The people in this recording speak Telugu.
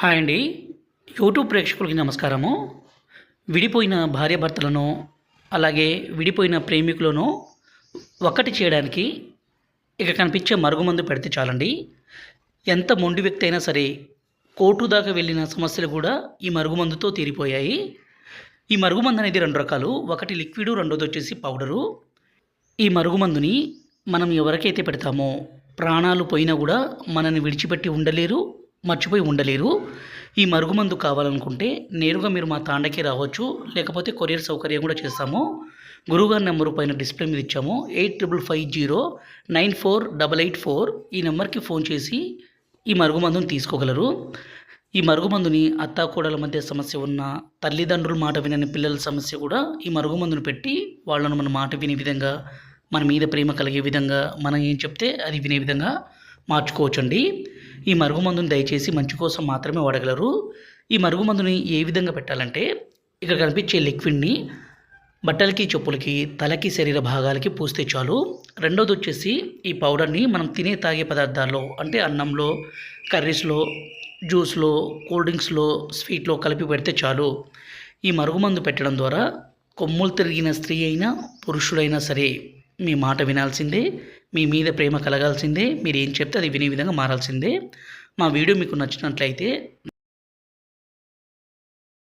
హాయ్ అండి. యూట్యూబ్ ప్రేక్షకులకి నమస్కారము. విడిపోయిన భార్యాభర్తలను, అలాగే విడిపోయిన ప్రేమికులను ఒక్కటి చేయడానికి ఇక కనిపించే మరుగుమందు పెడితే చాలండి. ఎంత మొండి వ్యక్తి అయినా సరే కోర్టు దాకా వెళ్ళిన సమస్యలు కూడా ఈ మరుగుమందుతో తీరిపోయాయి. ఈ మరుగుమందు అనేది 2 రకాలు. ఒకటి లిక్విడు, రెండోదొచ్చేసి పౌడరు. ఈ మరుగుమందుని మనం ఎవరికైతే పెడతామో ప్రాణాలు పోయినా కూడా మనల్ని విడిచిపెట్టి ఉండలేరు, మర్చిపోయి ఉండలేరు. ఈ మరుగుమందు కావాలనుకుంటే నేరుగా మీరు మా తాండకి రావచ్చు, లేకపోతే కొరియర్ సౌకర్యం కూడా చేస్తాము. గురువుగారి నెంబరు పైన డిస్ప్లే మీద ఇచ్చాము. 8550948884 ఈ నెంబర్కి ఫోన్ చేసి ఈ మరుగుమందుని తీసుకోగలరు. ఈ మరుగుమందుని అత్తాకోడల మధ్య సమస్య ఉన్న, తల్లిదండ్రుల మాట వినని పిల్లల సమస్య కూడా ఈ మరుగుమందుని పెట్టి వాళ్ళను మన మాట వినే విధంగా, మన మీద ప్రేమ కలిగే విధంగా, మనం ఏం చెప్తే అది వినే విధంగా మార్చుకోవచ్చండి. ఈ మరుగుమందుని దయచేసి మంచి కోసం మాత్రమే వాడగలరు. ఈ మరుగుమందుని ఏ విధంగా పెట్టాలంటే, ఇక్కడ కనిపించే లిక్విడ్ని బట్టలకి, చెప్పులకి, తలకి, శరీర భాగాలకి పూస్తే చాలు. రెండోది వచ్చేసి ఈ పౌడర్ని మనం తినే తాగే పదార్థాల్లో అంటే అన్నంలో, కర్రీస్లో, జ్యూస్లో, కూల్ డ్రింక్స్లో, స్వీట్లో కలిపి పెడితే చాలు. ఈ మరుగుమందు పెట్టడం ద్వారా కొమ్ములు తిరిగిన స్త్రీ అయినా, పురుషుడైనా సరే మీ మాట వినాల్సిందే, మీ మీద ప్రేమ కలగాల్సిందే, మీరు ఏం చెప్తే అది వినే విధంగా మారాల్సిందే. మా వీడియో మీకు నచ్చినట్లయితే